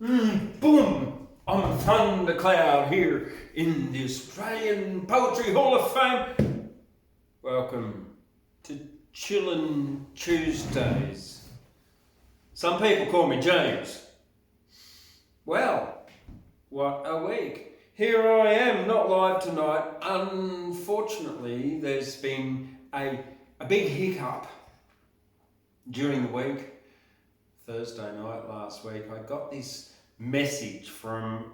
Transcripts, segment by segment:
Boom! I'm Thundercloud here in the Australian Poetry Hall of Fame. Welcome to Chillin Tuesdays. Some people call me James. Well, what a week. Here I am, not live tonight. Unfortunately, there's been a big hiccup during the week. Thursday night last week, I got this message from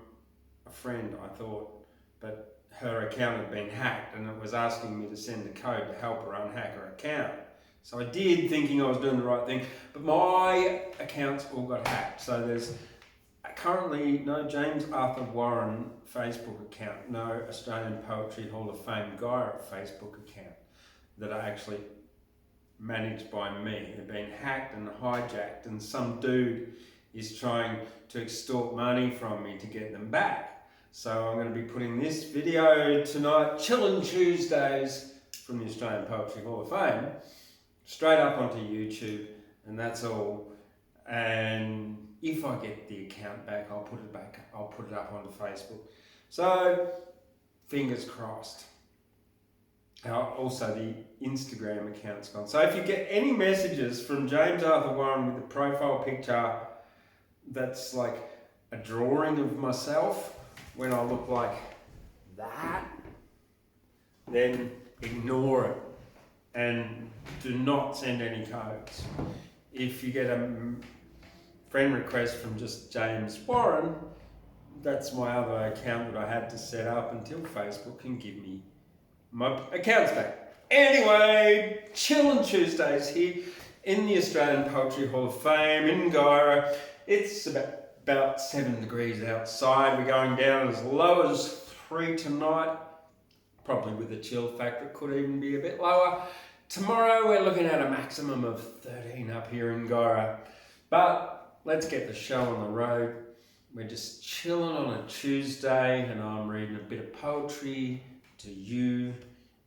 a friend, I thought, but her account had been hacked and it was asking me to send a code to help her unhack her account. So I did, thinking I was doing the right thing, but my accounts all got hacked. So there's currently no James Arthur Warren Facebook account, no Australian Poetry Hall of Fame Gaia Facebook account that are actually managed by me. They've been hacked and hijacked, and some dude is trying to extort money from me to get them back. So I'm going to be putting this video tonight, Chillin Tuesdays from the Australian Poetry Hall of Fame, straight up onto YouTube, and that's all. And if I get the account back, I'll put it up onto Facebook. So fingers crossed. Also, the Instagram account's gone. So if you get any messages from James Arthur Warren with a profile picture that's like a drawing of myself when I look like that, then ignore it and do not send any codes. If you get a friend request from just James Warren, that's my other account that I had to set up until Facebook can give me my account's back. Anyway, Chillin Tuesdays here in the Australian Poetry Hall of Fame in Gaia. It's about 7 degrees outside. We're going down as low as 3 tonight, probably with a chill factor. It could even be a bit lower. Tomorrow we're looking at a maximum of 13 up here in Gaia. But let's get the show on the road. We're just chilling on a Tuesday and I'm reading a bit of poetry to you,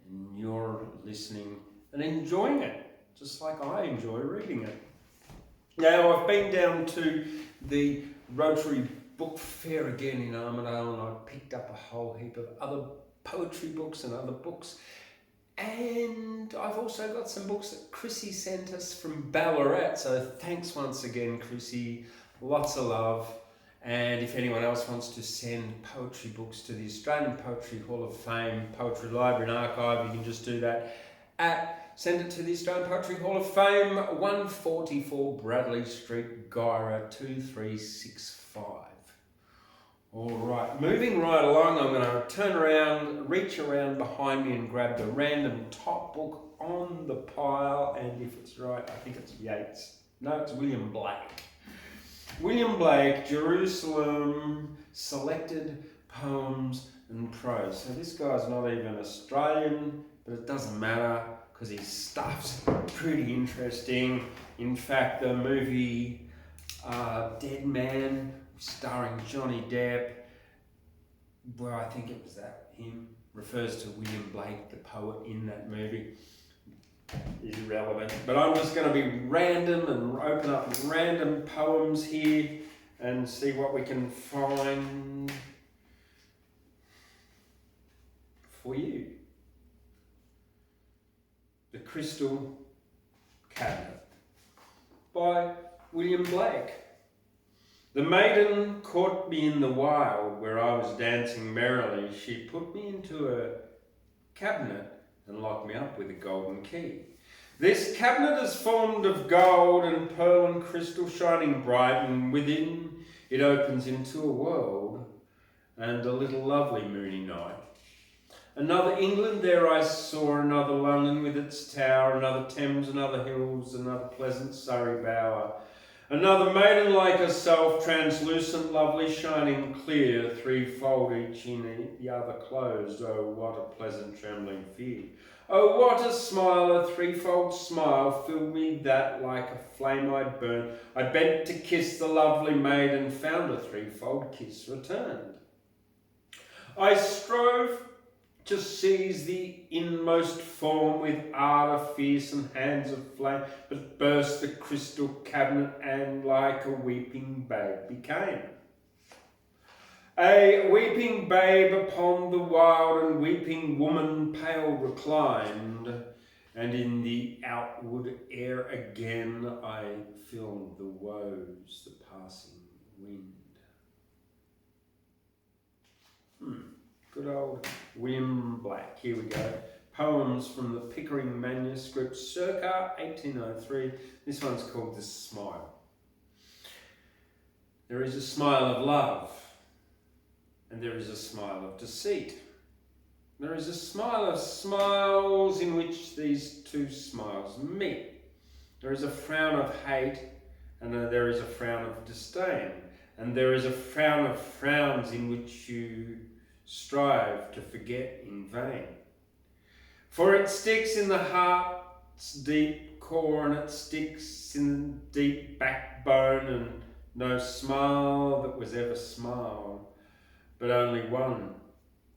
and you're listening and enjoying it, just like I enjoy reading it. Now, I've been down to the Rotary Book Fair again in Armidale, and I picked up a whole heap of other poetry books and other books. And I've also got some books that Chrissy sent us from Ballarat, so thanks once again, Chrissy. Lots of love. And if anyone else wants to send poetry books to the Australian Poetry Hall of Fame, Poetry Library and Archive, you can just do that send it to the Australian Poetry Hall of Fame, 144 Bradley Street, Gaia 2365. All right, moving right along, I'm going to turn around, reach around behind me and grab the random top book on the pile, and if it's right, I think it's Yeats. No, it's William Blake. William Blake, Jerusalem, Selected Poems and Prose. So this guy's not even Australian, but it doesn't matter because his stuff's pretty interesting. In fact, the movie Dead Man, starring Johnny Depp, well, I think it was him, refers to William Blake, the poet in that movie. Is irrelevant, but I'm just going to be random and open up random poems here and see what we can find for you. The Crystal Cabinet by William Blake. The maiden caught me in the wild where I was dancing merrily. She put me into a cabinet and locked me up with a golden key. This cabinet is formed of gold and pearl and crystal shining bright, and within it opens into a world and a little lovely moony night. Another England there I saw, another London with its tower, another Thames, another hills, another pleasant Surrey bower. Another maiden like herself, translucent, lovely, shining clear, threefold each in the other closed. Oh, what a pleasant trembling fear. Oh, what a smile, a threefold smile filled me that like a flame I'd burn. I bent to kiss the lovely maid and found a threefold kiss returned. I strove to seize the inmost form with ardour fierce and hands of flame, but burst the crystal cabinet and like a weeping babe became. A weeping babe upon the wild and weeping woman pale reclined, and in the outward air again I feel the woes, the passing wind. Good old William Black. Here we go. Poems from the Pickering manuscript circa 1803. This one's called The Smile. There is a smile of love, and there is a smile of deceit. There is a smile of smiles in which these two smiles meet. There is a frown of hate, and there is a frown of disdain. And there is a frown of frowns in which you strive to forget in vain. For it sticks in the heart's deep core, and it sticks in the deep backbone, and no smile that was ever smiled, but only one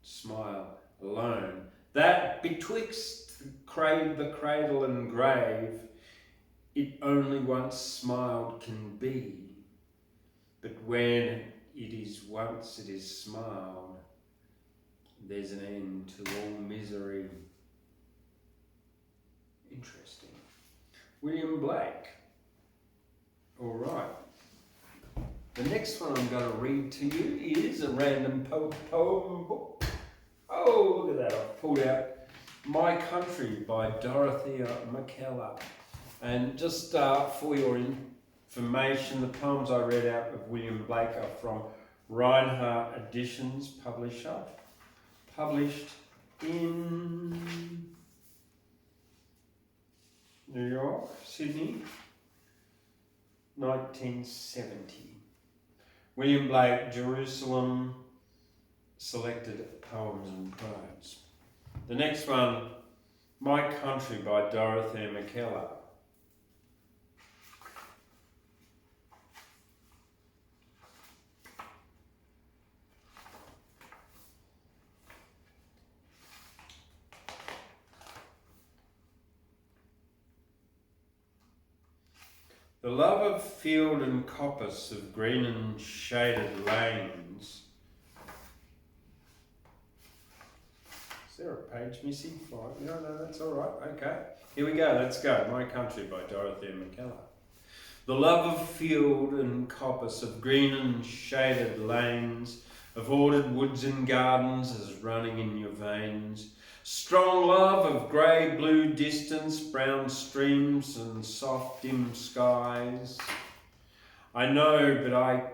smile alone, that betwixt the cradle and grave, it only once smiled can be. But when it is once it is smiled, there's an end to all misery. Interesting. William Blake. All right. The next one I'm going to read to you is a random poem book. Oh, look at that. I've pulled out My Country by Dorothea McKellar. And just for your information, the poems I read out of William Blake are from Reinhardt Editions, publisher, published in New York, Sydney, 1970. William Blake, Jerusalem, Selected Poems and Prose. The next one, My Country by Dorothea McKellar. The love of field and coppice, of green and shaded lanes. Is there a page missing? No, that's all right. Okay. Here we go. Let's go. My Country by Dorothea McKellar. The love of field and coppice, of green and shaded lanes, of ordered woods and gardens is running in your veins. Strong love of grey blue distance, brown streams and soft dim skies. I know,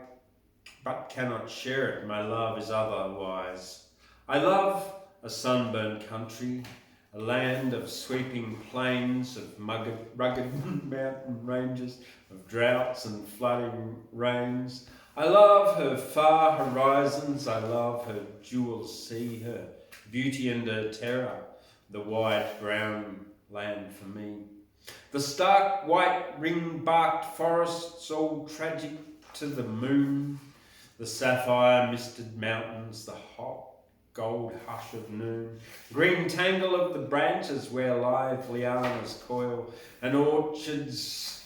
but cannot share it. My love is otherwise. I love a sunburned country, a land of sweeping plains, of rugged mountain ranges, of droughts and flooding rains. I love her far horizons. I love her jewel sea, her beauty and her terror, the white brown land for me. The stark white ring-barked forests, all tragic to the moon, the sapphire misted mountains, the hot gold hush of noon, green tangle of the branches where lithe lianas coil, and orchids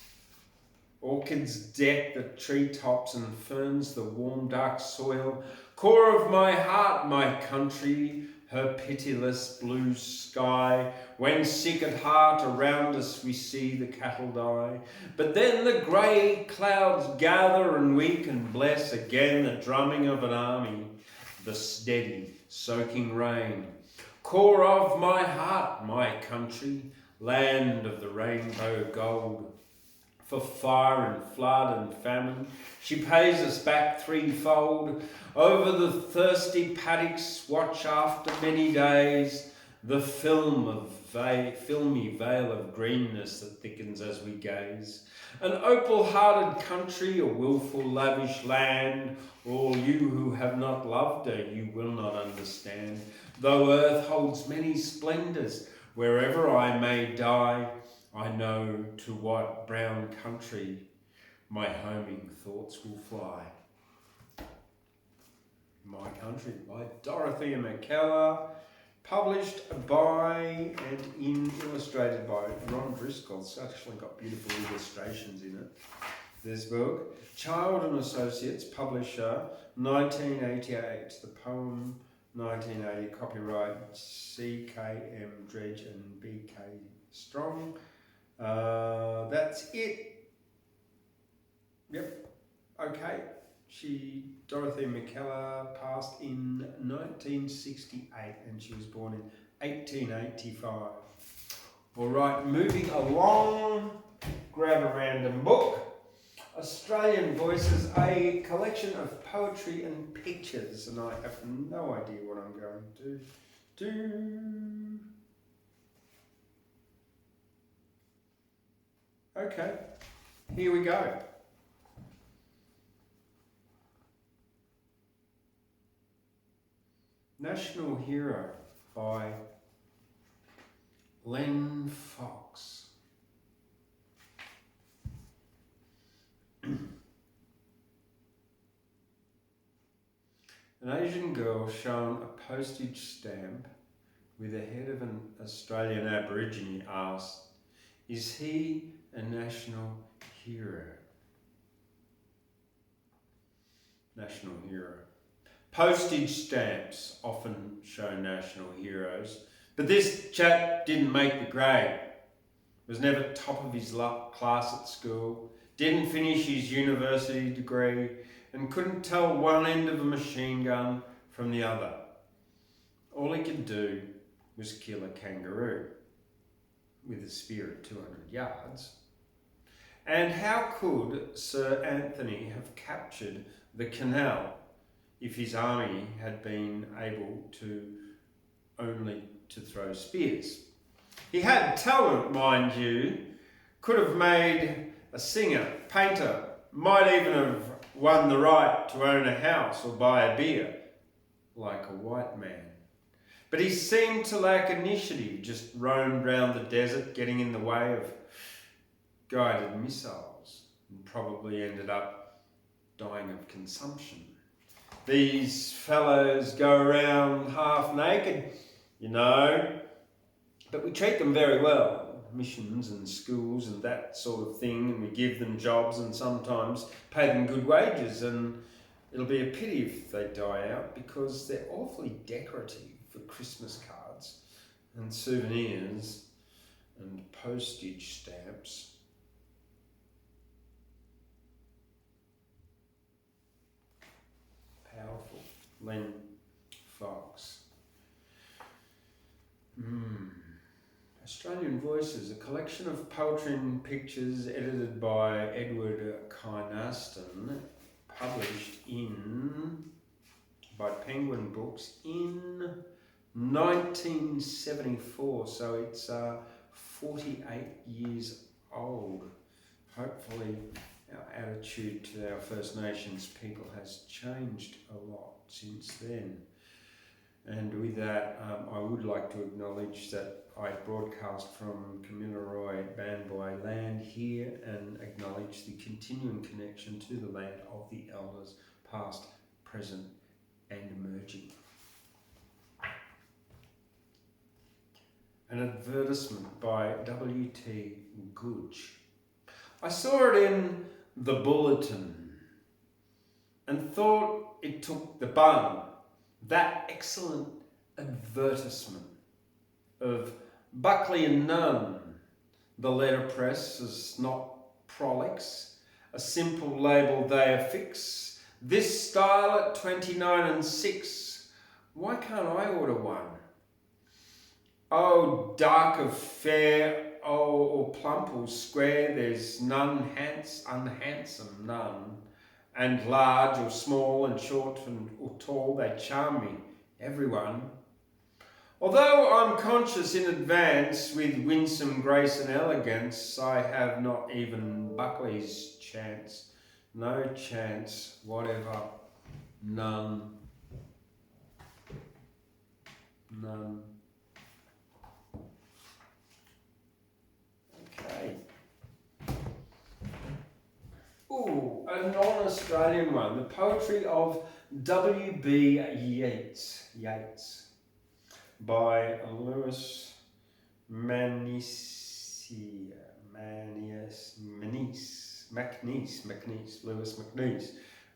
deck the treetops and ferns the warm dark soil. Core of my heart, my country, her pitiless blue sky, when sick at heart around us we see the cattle die. But then the grey clouds gather and we can bless again the drumming of an army, the steady soaking rain. Core of my heart, my country, land of the rainbow gold. For fire and flood and famine, she pays us back threefold. Over the thirsty paddocks watch after many days the filmy veil of greenness that thickens as we gaze. An opal-hearted country, a wilful lavish land, all you who have not loved her you will not understand. Though earth holds many splendours, wherever I may die, I know to what brown country my homing thoughts will fly. My Country by Dorothea McKellar, published by and illustrated by Ron Driscoll. It's actually got beautiful illustrations in it. this book. Child and Associates, publisher, 1988. The poem, 1980. Copyright, C.K.M. Dredge and B.K. Strong. That's it. Yep. Okay. Dorothy McKellar passed in 1968 and she was born in 1885. All right, moving along. Grab a random book. Australian Voices, a collection of poetry and pictures, and I have no idea what I'm going to do. Okay, here we go. National Hero by Len Fox. An Asian girl shown a postage stamp with the head of an Australian Aborigine asked, "Is he a national hero?" National hero. Postage stamps often show national heroes, but this chap didn't make the grade. Was never top of his class at school, didn't finish his university degree, and couldn't tell one end of a machine gun from the other. All he could do was kill a kangaroo with a spear at 200 yards. And how could Sir Anthony have captured the canal if his army had been able to only to throw spears? He had talent, mind you, could have made a singer, painter, might even have won the right to own a house or buy a beer, like a white man. But he seemed to lack initiative, just roamed round the desert, getting in the way of guided missiles, and probably ended up dying of consumption. These fellows go around half naked, you know, but we treat them very well. Missions and schools and that sort of thing, and we give them jobs and sometimes pay them good wages, and it'll be a pity if they die out because they're awfully decorative for Christmas cards and souvenirs and postage stamps. Powerful. Len Fox. Australian Voices, a collection of poetry and pictures edited by Edward Kynaston, published by Penguin Books in 1974, so it's 48 years old. Hopefully our attitude to our First Nations people has changed a lot since then. And with that, I would like to acknowledge that I broadcast from Kamilaroi Banboy land here and acknowledge the continuing connection to the land of the elders, past, present and emerging. An advertisement by W.T. Gooch. I saw it in the Bulletin and thought it took the bun. That excellent advertisement of Buckley and Nunn. The letterpress is not prolix, a simple label they affix. This style at 29 and 6. Why can't I order one? Oh, dark of fair, or plump or square, there's none unhandsome, none. And large or small and short or tall, they charm me, everyone. Although I'm conscious in advance with winsome grace and elegance, I have not even Buckley's chance. No chance whatever, none. None. Okay. Ooh, a non-Australian one. The poetry of W.B. Yeats. By Louis Manice. Lewis McNeese.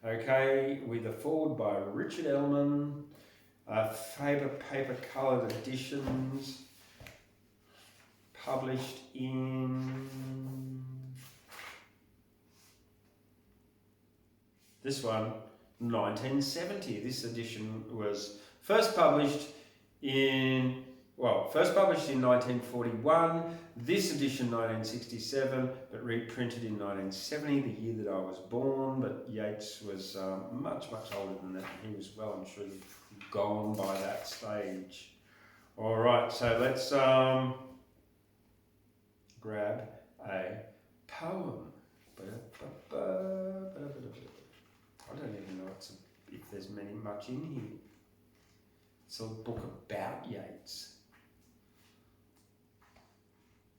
Okay, with a foreword by Richard Ellman, Faber paper coloured editions, published in this one, 1970. This edition was first published in 1941, this edition 1967, but reprinted in 1970, the year that I was born. But Yeats was much older than that. He was well and truly gone by that stage. All right, so let's grab a poem. I don't even know if there's much in here. It's a book about Yeats.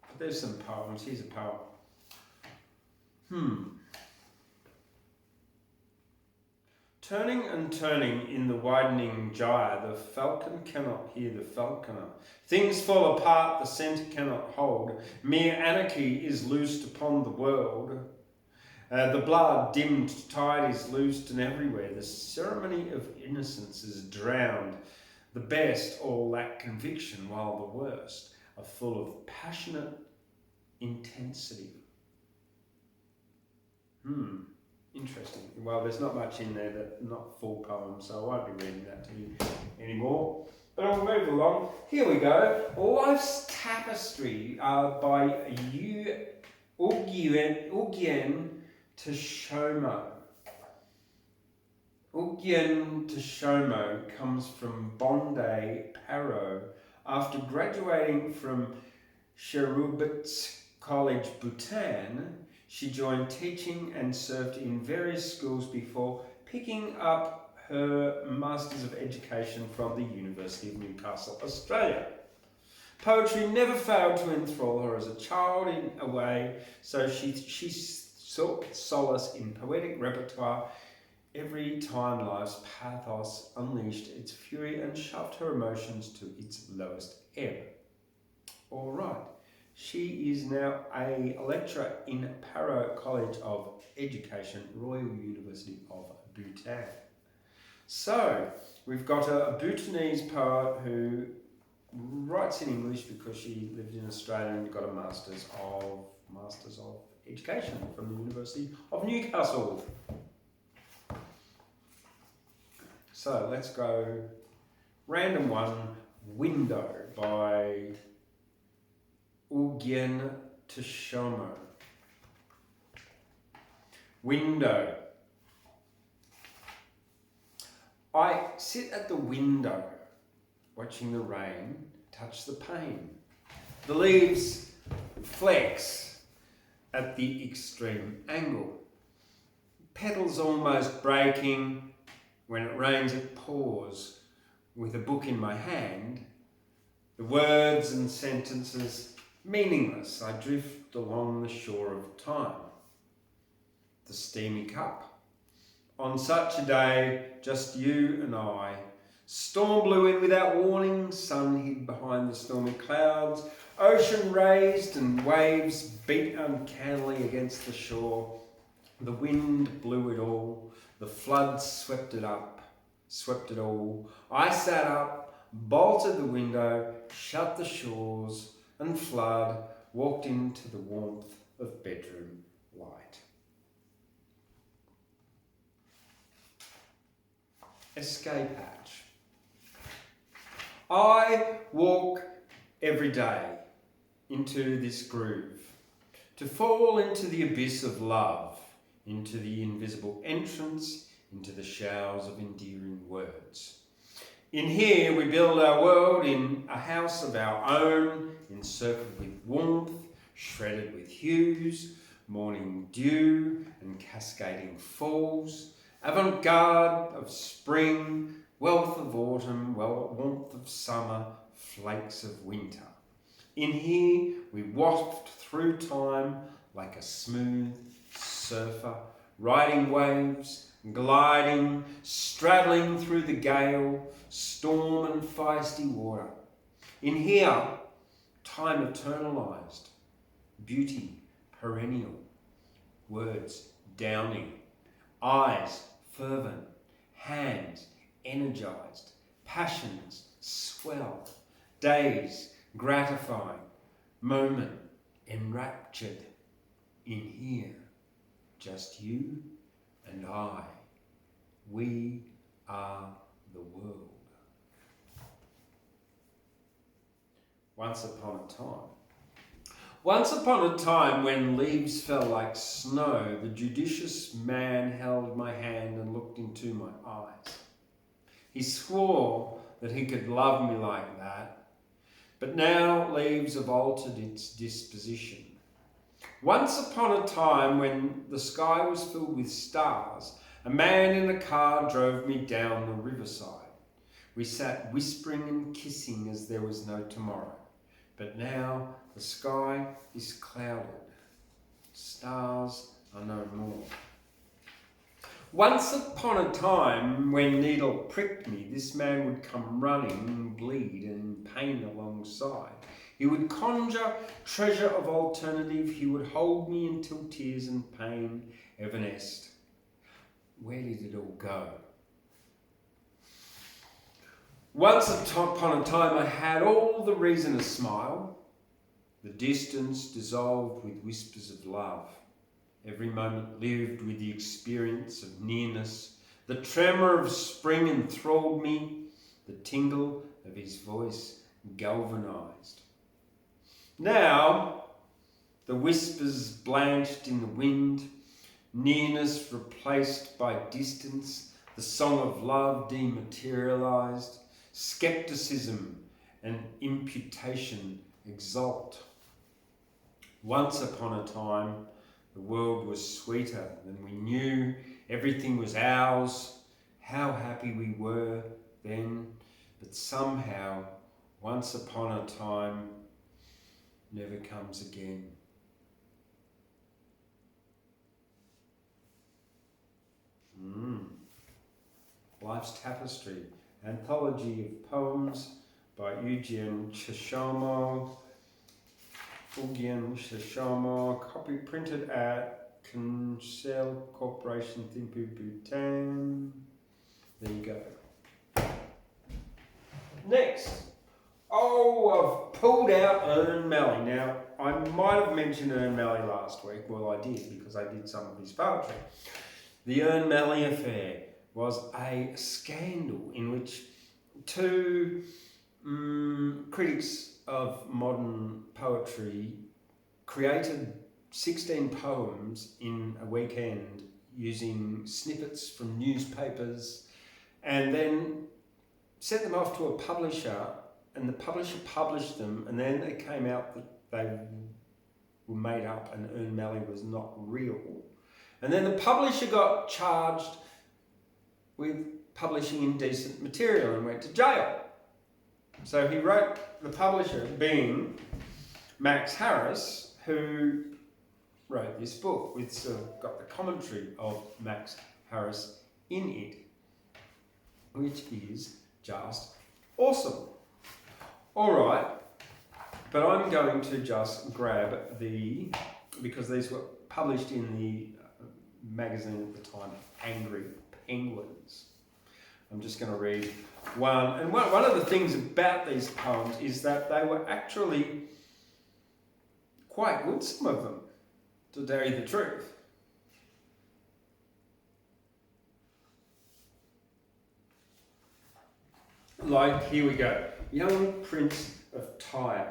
But there's some poems. Here's a poem. Turning and turning in the widening gyre, the falcon cannot hear the falconer. Things fall apart, the centre cannot hold. Mere anarchy is loosed upon the world. The blood-dimmed tide is loosed and everywhere. The ceremony of innocence is drowned. The best all lack conviction, while the worst are full of passionate intensity. Interesting. Well, there's not much in there, not full poems, so I won't be reading that to you anymore. But I'll move along. Here we go. Life's Tapestry by Ugyen Toshomo. Ugyen Toshomo comes from Bombay, Paro. After graduating from Cherubitz College, Bhutan, she joined teaching and served in various schools before picking up her Masters of Education from the University of Newcastle, Australia. Poetry never failed to enthrall her as a child in a way, so she sought solace in poetic repertoire every time life's pathos unleashed its fury and shoved her emotions to its lowest ebb. All right. She is now a lecturer in Paro College of Education, Royal University of Bhutan. So, we've got a Bhutanese poet who writes in English because she lived in Australia and got a Masters of Education from the University of Newcastle. So, let's go random one, Window by Ugyen Toshomo. Window. I sit at the window, watching the rain touch the pane. The leaves flex at the extreme angle. Petals almost breaking. When it rains, it pours. With a book in my hand, the words and sentences meaningless, I drift along the shore of time. The steamy cup. On such a day, just you and I. Storm blew in without warning, sun hid behind the stormy clouds, ocean raised and waves beat uncannily against the shore. The wind blew it all, the floods swept it all. I sat up, bolted the window, shut the shores, and flood walked into the warmth of bedroom light. Escape hatch. I walk every day into this groove, to fall into the abyss of love, into the invisible entrance, into the showers of endearing words. In here we build our world in a house of our own, encircled with warmth, shredded with hues, morning dew and cascading falls, avant-garde of spring, wealth of autumn, warmth of summer, flakes of winter. In here we waft through time like a smooth surfer, riding waves, gliding, straddling through the gale, storm and feisty water. In here, time eternalized, beauty perennial, words downing, eyes fervent, hands energized, passions swell, days gratifying, moment enraptured. In here, just you and I, we are the world. Once upon a time when leaves fell like snow, the judicious man held my hand and looked into my eyes. He swore that he could love me like that, but now leaves have altered its disposition. Once upon a time when the sky was filled with stars, a man in a car drove me down the riverside. We sat whispering and kissing as there was no tomorrow. But now the sky is clouded. Stars are no more. Once upon a time when needle pricked me, this man would come running and bleed and in pain alongside. He would conjure treasure of alternative. He would hold me until tears and pain evanesced. Where did it all go? Once upon a time I had all the reason to smile. The distance dissolved with whispers of love. Every moment lived with the experience of nearness. The tremor of spring enthralled me. The tingle of his voice galvanized. Now, the whispers blanched in the wind, nearness replaced by distance, the song of love dematerialized, skepticism and imputation exult. Once upon a time, the world was sweeter than we knew, everything was ours, how happy we were then, but somehow, once upon a time, never comes again. Life's Tapestry, anthology of poems by Eugen Chishamo, copy printed at Cancel Corporation, Thimphu, Bhutan. There you go. Next. I've pulled out Ern Malley. Now, I might have mentioned Ern Malley last week. Well, I did because I did some of his poetry. The Ern Malley affair was a scandal in which two critics of modern poetry created 16 poems in a weekend using snippets from newspapers and then sent them off to a publisher, and the publisher published them, and then it came out that they were made up and Ern Malley was not real. And then the publisher got charged with publishing indecent material and went to jail. So he wrote, the publisher being Max Harris, who wrote this book, which got the commentary of Max Harris in it, which is just awesome. All right, but I'm going to just grab because these were published in the magazine at the time, Angry Penguins. I'm just going to read one. And one of the things about these poems is that they were actually quite good, some of them, to tell you the truth. Like, here we go. Young Prince of Tyre.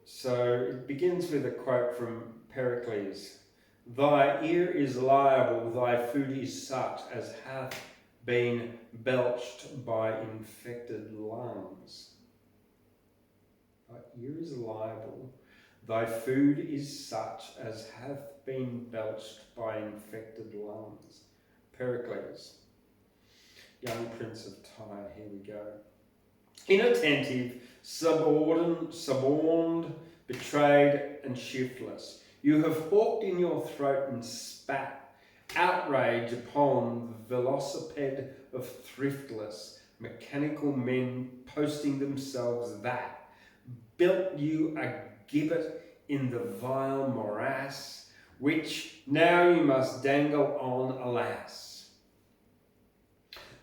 So it begins with a quote from Pericles. Thy ear is liable, thy food is such as hath been belched by infected lungs. Thy ear is liable, thy food is such as hath been belched by infected lungs. Pericles. Young Prince of Tyre, here we go. Inattentive, suborned, betrayed and shiftless, you have hawked in your throat and spat outrage upon the velocipede of thriftless, mechanical men posting themselves that built you a gibbet in the vile morass, which now you must dangle on, alas.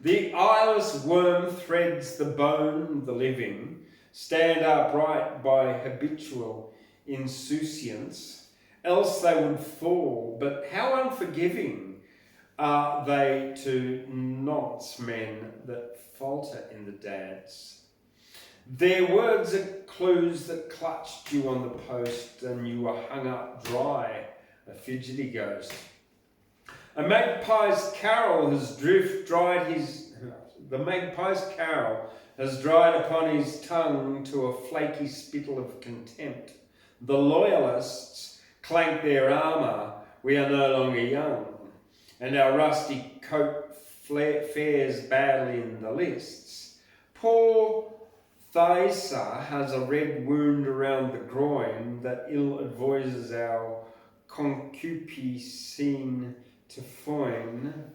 The eyeless worm threads the bone, the living, stand upright by habitual insouciance, else they would fall, but how unforgiving are they to nonce men that falter in the dance. Their words are clues that clutched you on the post, and you were hung up dry, a fidgety ghost. A magpie's carol has the magpie's carol has dried upon his tongue to a flaky spittle of contempt. The loyalists clank their armour, we are no longer young, and our rusty coat fares badly in the lists. Poor Thaisa has a red wound around the groin that ill advises our concupiscene to foin.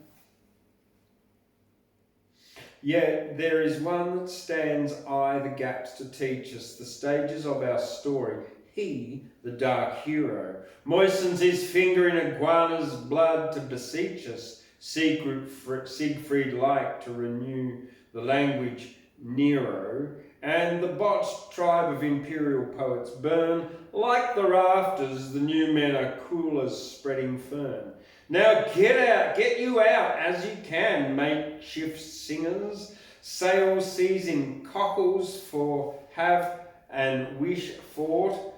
Yet there is one that stands eye the gaps to teach us the stages of our story. He, the dark hero, moistens his finger in iguana's blood to beseech us, Siegfried-like to renew the language Nero, and the botched tribe of imperial poets burn like the rafters. The new men are cool as spreading fern. Now get you out as you can, makeshift singers, sail seizing cockles for have and wish fought.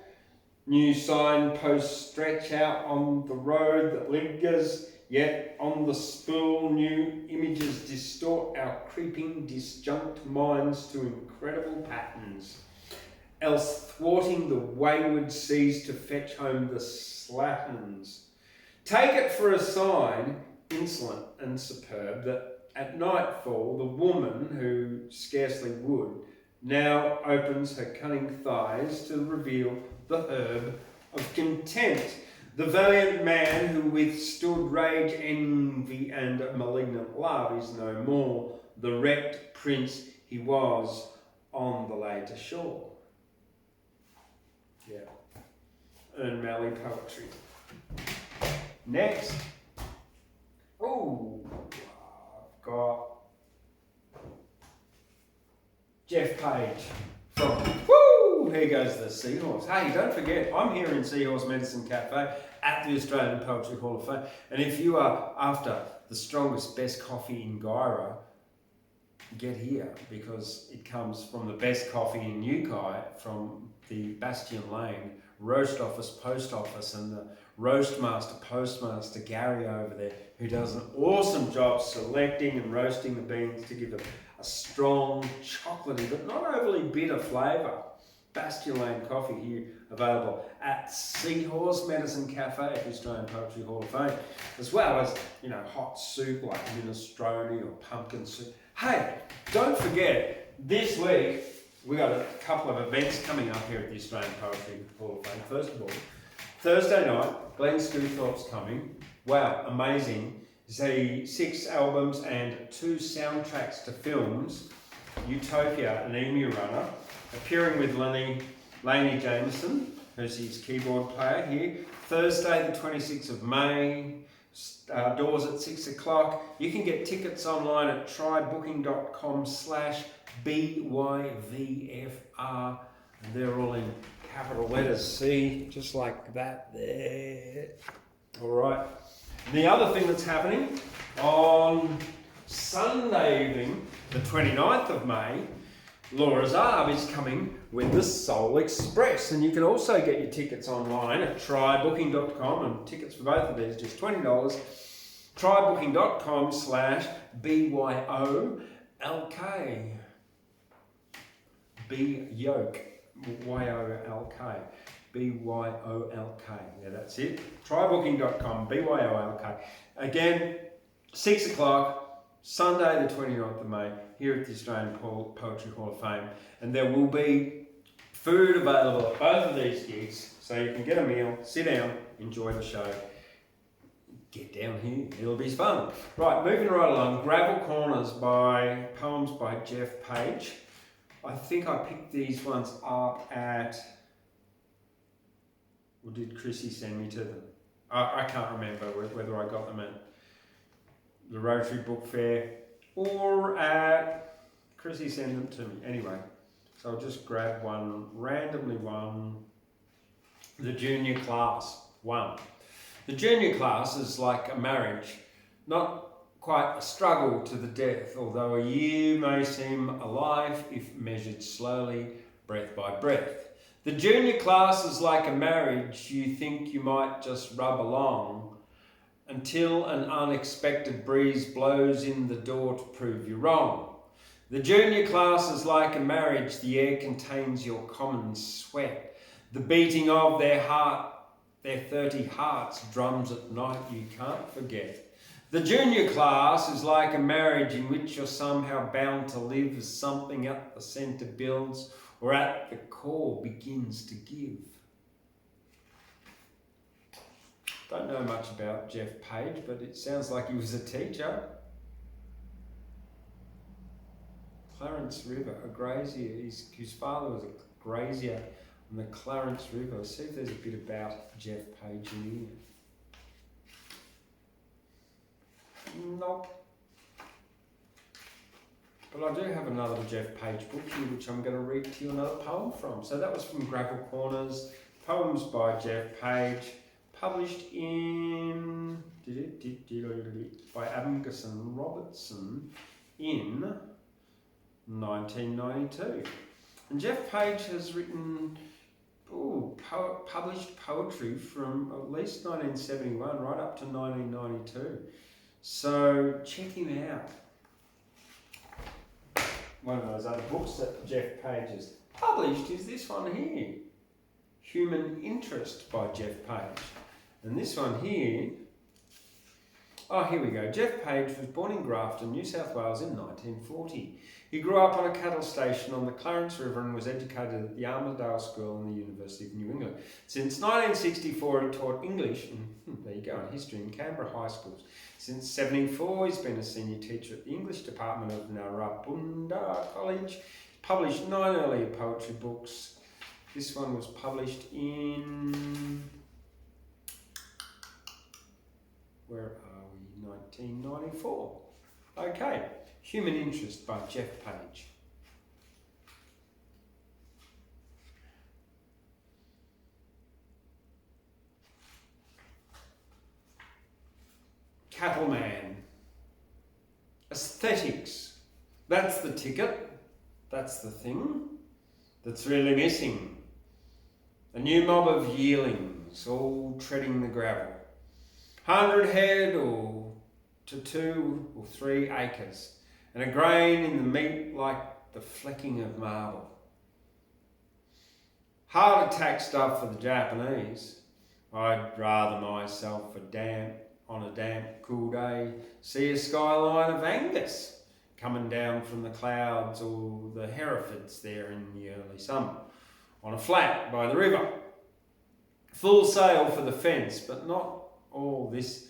New signposts stretch out on the road that lingers, yet on the spool new images distort our creeping, disjunct minds to incredible patterns, else thwarting the wayward seas to fetch home the slatterns. Take it for a sign, insolent and superb, that at nightfall the woman who scarcely would now opens her cunning thighs to reveal the herb of contempt. The valiant man who withstood rage, envy, and malignant love is no more the wrecked prince he was on the later shore. Yeah. Ern Malley poetry. Next. Oh, I've got Jeff Page from here goes the Seahorse. Hey, don't forget, I'm here in Seahorse Medicine Cafe at the Australian Poetry Hall of Fame. And if you are after the strongest, best coffee in Guyra, get here, because it comes from the best coffee in Newquay, from the Bastion Lane Roast Office, Post Office, and the Roastmaster, Postmaster Gary over there, who does an awesome job selecting and roasting the beans to give it a strong, chocolatey, but not overly bitter flavour. Bastion Lane coffee here, available at Seahorse Medicine Cafe at the Australian Poetry Hall of Fame, as well as, hot soup like minestrone or pumpkin soup. Hey, don't forget, this week we got a couple of events coming up here at the Australian Poetry Hall of Fame. First of all, Thursday night, Glenn Screwthorpe's coming. Wow, amazing. The 6 albums and 2 soundtracks to films, Utopia and Emu Runner, appearing with Lainey Jameson, who's his keyboard player here. Thursday the 26th of May, doors at 6 o'clock. You can get tickets online at trybooking.com/BYVFR. And they're all in capital letters, see, just like that there. All right. And the other thing that's happening on Sunday evening, the 29th of May, Laura Zarb is coming with the Soul Express, and you can also get your tickets online at trybooking.com, and tickets for both of these just $20. trybooking.com/BYOLK. B-yoke. Y-O-L-K. B-Y-O-L-K. Yeah, that's it. trybooking.com, B-Y-O-L-K. Again, 6 o'clock, Sunday the 29th of May, here at the Australian Poetry Hall of Fame. And there will be food available at both of these gigs, so you can get a meal, sit down, enjoy the show. Get down here, it'll be fun. Right, moving right along, Gravel Corners by poems by Jeff Page. I think I picked these ones up at Or did Chrissy send me to them? I can't remember whether I got them at the Rotary Book Fair or at Chrissy sent them to me. Anyway, so I'll just grab one, randomly one. The junior class, 1. The junior class is like a marriage, not quite a struggle to the death, although a year may seem alive if measured slowly, breath by breath. The junior class is like a marriage you think you might just rub along until an unexpected breeze blows in the door to prove you wrong. The junior class is like a marriage, the air contains your common sweat. The beating of their 30 hearts drums at night you can't forget. The junior class is like a marriage in which you're somehow bound to live as something at the centre builds or at the core begins to give. Don't know much about Jeff Page, but it sounds like he was a teacher. Clarence River, a grazier. His father was a grazier on the Clarence River. Let's see if there's a bit about Jeff Page in here. Nope. But I do have another Jeff Page book here, which I'm going to read to you another poem from. So that was from Gravel Corners, Poems by Jeff Page, published in by Abingson Robertson in 1992. And Jeff Page has written published poetry from at least 1971 right up to 1992. So check him out. One of those other books that Jeff Page has published is this one here, Human Interest by Jeff Page. And this one here, here we go. Jeff Page was born in Grafton, New South Wales in 1940. He grew up on a cattle station on the Clarence River and was educated at the Armadale School and the University of New England. Since 1964, he taught English, there you go, and history in Canberra high schools. Since 1974, he's been a senior teacher at the English department of Narrabundah College. Published 9 earlier poetry books. This one was published in, where are we, 1994. Okay, Human Interest by Jeff Page. Cattleman. Aesthetics. That's the ticket. That's the thing that's really missing. A new mob of yearlings all treading the gravel. 100 head or to 2 or 3 acres. And a grain in the meat like the flecking of marble. Heart attack stuff for the Japanese. I'd rather myself on a damp, cool day, see a skyline of Angus coming down from the clouds or the Herefords there in the early summer, on a flat by the river. Full sail for the fence, but not all this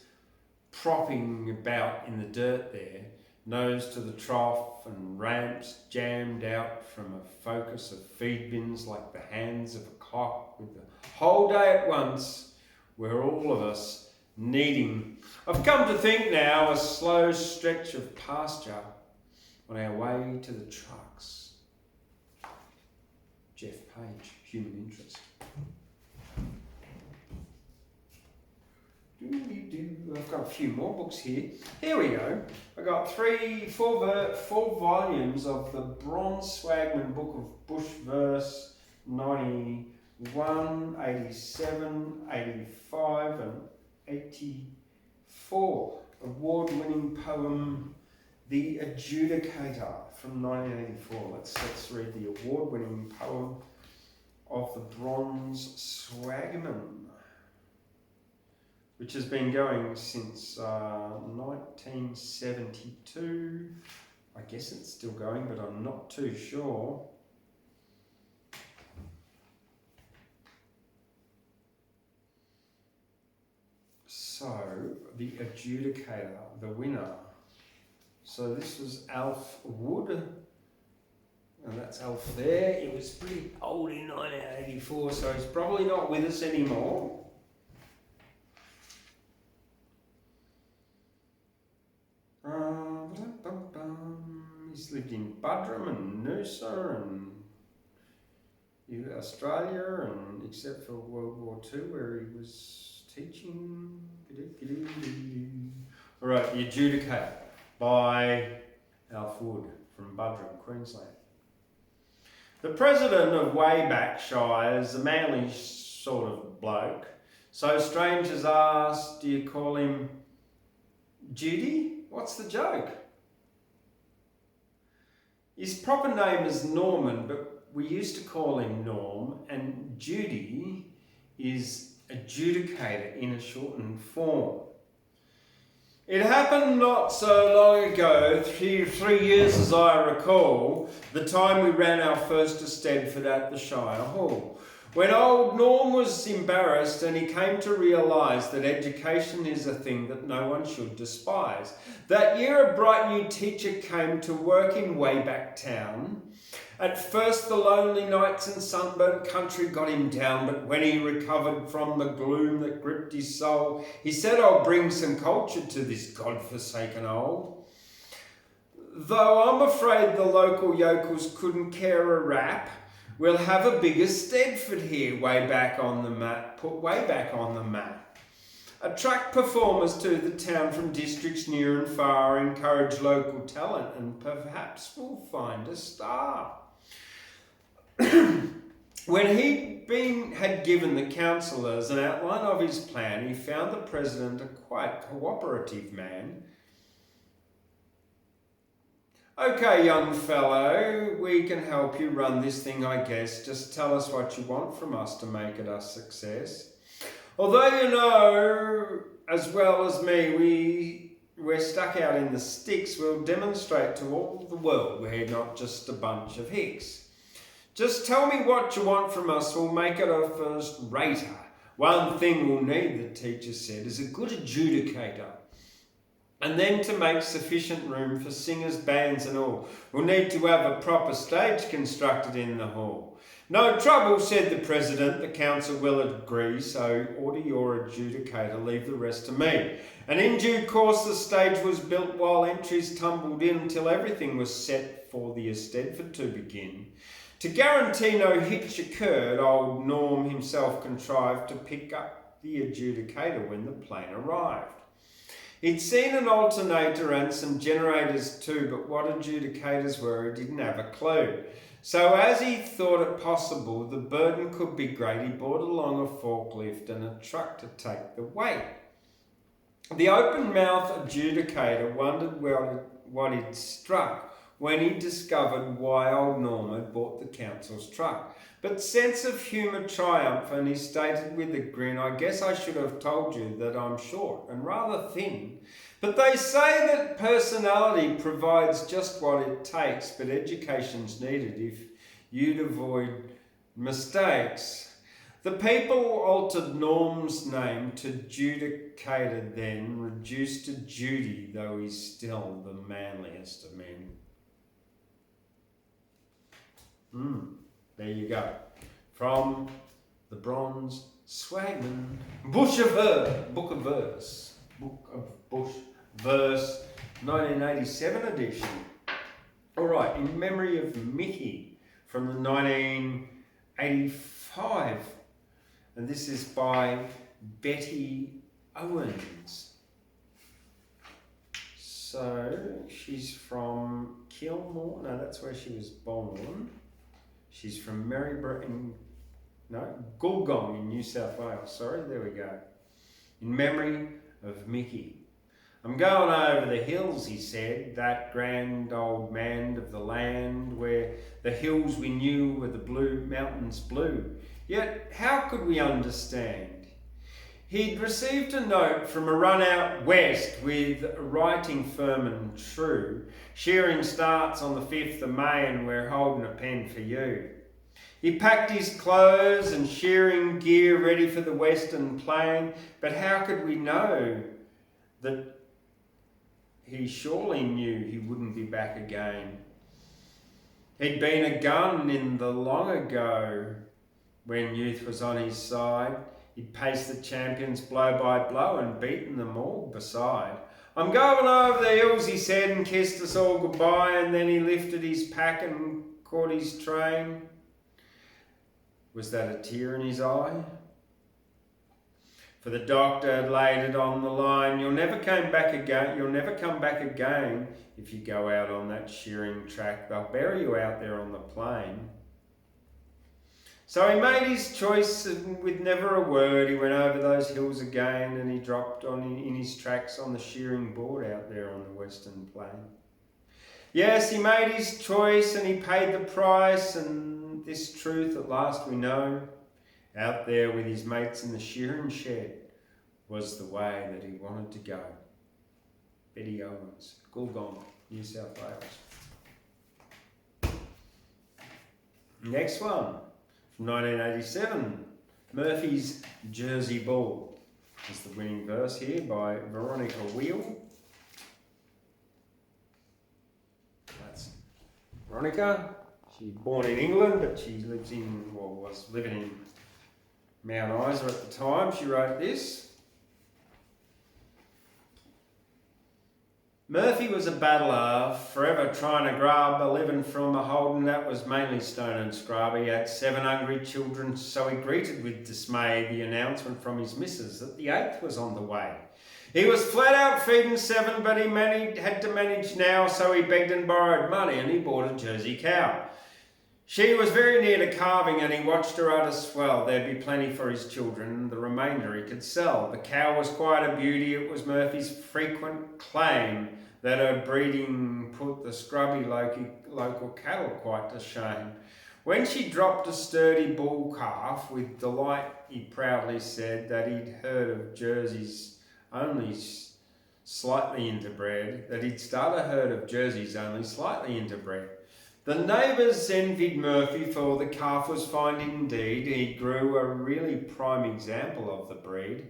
propping about in the dirt there, nose to the trough and ramps jammed out from a focus of feed bins like the hands of a cock with the whole day at once, where all of us needing, I've come to think now, a slow stretch of pasture on our way to the trucks. Jeff Page, Human Interest. I've got a few more books here. Here we go. I got 4 volumes of the Bronze Swagman Book of Bush Verse 91, 87, 85 and 84. Award-winning poem The Adjudicator from 1984. Let's read the award-winning poem of the Bronze Swagman, which has been going since 1972. I guess it's still going, but I'm not too sure. So, The Adjudicator, the winner. So this was Alf Wood. And that's Alf there. He was pretty old in 1984, so he's probably not with us anymore. He's lived in Budrum and Noosa and Australia, and except for World War II where he was teaching. All right, The Adjudicator by Alf Wood from Budrum, Queensland. The president of Wayback Shire is a manly sort of bloke. So strangers ask, do you call him Judy? What's the joke? His proper name is Norman, but we used to call him Norm, and Judy is adjudicator in a shortened form. It happened not so long ago, three years as I recall, the time we ran our first Eisteddfod at the Shire Hall, when old Norm was embarrassed and he came to realise that education is a thing that no one should despise. That year a bright new teacher came to work in Wayback Town. At first the lonely nights and sunburnt country got him down, but when he recovered from the gloom that gripped his soul, he said, I'll bring some culture to this godforsaken old. Though I'm afraid the local yokels couldn't care a rap, we'll have a bigger Eisteddfod here, way back on the map, put way back on the map. Attract performers to the town from districts near and far, encourage local talent, and perhaps we'll find a star. When had given the councillors an outline of his plan, he found the president a quite cooperative man. Okay, young fellow, we can help you run this thing, I guess. Just tell us what you want from us to make it a success. Although you know, as well as me, we're stuck out in the sticks, we'll demonstrate to all the world we're not just a bunch of hicks. Just tell me what you want from us, we'll make it a first-rater. One thing we'll need, the teacher said, is a good adjudicator. And then to make sufficient room for singers, bands and all, we'll need to have a proper stage constructed in the hall. No trouble, said the president, the council will agree, so order your adjudicator, leave the rest to me. And in due course the stage was built while entries tumbled in till everything was set for the Eisteddfod to begin. To guarantee no hitch occurred, old Norm himself contrived to pick up the adjudicator when the plane arrived. He'd seen an alternator and some generators too, but what adjudicators were, he didn't have a clue. So as he thought it possible, the burden could be great, he brought along a forklift and a truck to take the weight. The open-mouthed adjudicator wondered what he'd struck when he discovered why old Norm had bought the council's truck. But sense of humour triumphed, and he stated with a grin, I guess I should have told you that I'm short and rather thin. But they say that personality provides just what it takes, but education's needed if you'd avoid mistakes. The people altered Norm's name to Judicator then, reduced to Judy, though he's still the manliest of men. There you go. From the Bronze Swagman, Book of Verse, 1987 edition. All right, in memory of Mickey from the 1985, and this is by Betty Owens. So she's from Kilmore. No, that's where she was born. She's from Goolgong in New South Wales. Sorry, there we go. In memory of Mickey. I'm going over the hills, he said, that grand old man of the land where the hills we knew were the blue mountains blue. Yet how could we understand? He'd received a note from a run out west with writing firm and true. Shearing starts on the 5th of May and we're holding a pen for you. He packed his clothes and shearing gear ready for the western plain, but how could we know that he surely knew he wouldn't be back again? He'd been a gun in the long ago when youth was on his side. He'd paced the champions blow by blow and beaten them all beside. I'm going over the hills, he said, and kissed us all goodbye, and then he lifted his pack and caught his train. Was that a tear in his eye? For the doctor had laid it on the line. You'll never come back again if you go out on that shearing track. They'll bury you out there on the plain. So he made his choice, and with never a word he went over those hills again, and he dropped in his tracks on the shearing board out there on the western plain. Yes, he made his choice and he paid the price, and this truth at last we know. Out there with his mates in the shearing shed was the way that he wanted to go. Betty Owens, Goulgong, New South Wales. Next one. 1987, Murphy's Jersey Bull is the winning verse here by Veronica Wheel. That's Veronica. She's born in England, but she was living in Mount Isa at the time. She wrote this. Murphy was a battler, forever trying to grab a living from a holding that was mainly stone and scrub. He had 7 hungry children, so he greeted with dismay the announcement from his missus that the 8th was on the way. He was flat out feeding 7, but he had to manage now, so he begged and borrowed money and he bought a Jersey cow. She was very near to calving and he watched her udder swell. There'd be plenty for his children, the remainder he could sell. The cow was quite a beauty. It was Murphy's frequent claim that her breeding put the scrubby local cattle quite to shame. When she dropped a sturdy bull calf, with delight he proudly said that he'd heard of Jerseys only slightly interbred, that he'd start a herd of Jerseys only slightly interbred. The neighbours envied Murphy, for the calf was fine indeed. He grew a really prime example of the breed.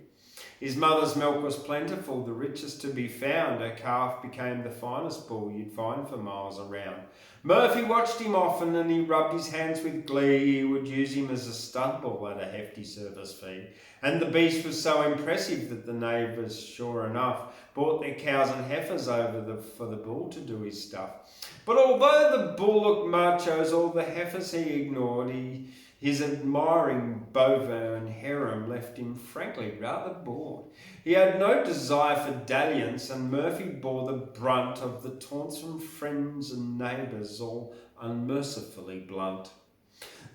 His mother's milk was plentiful, the richest to be found. Her calf became the finest bull you'd find for miles around. Murphy watched him often and he rubbed his hands with glee. He would use him as a stud bull at a hefty service fee. And the beast was so impressive that the neighbours, sure enough, bought their cows and heifers over for the bull to do his stuff. But although the bull looked machos, all the heifers he ignored. His admiring bovine harem left him frankly rather bored. He had no desire for dalliance, and Murphy bore the brunt of the taunts from friends and neighbours, all unmercifully blunt.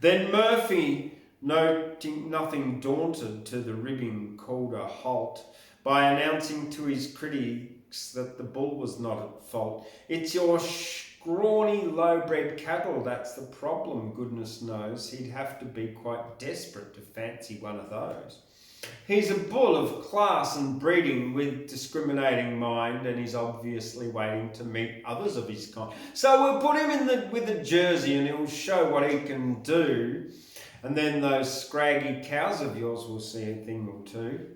Then Murphy, nothing daunted, to the ribbing called a halt by announcing to his critics that the bull was not at fault. It's your scrawny, low-bred cattle that's the problem, goodness knows. He'd have to be quite desperate to fancy one of those. He's a bull of class and breeding with discriminating mind, and he's obviously waiting to meet others of his kind. So we'll put him with a Jersey and he'll show what he can do. And then those scraggy cows of yours will see a thing or two.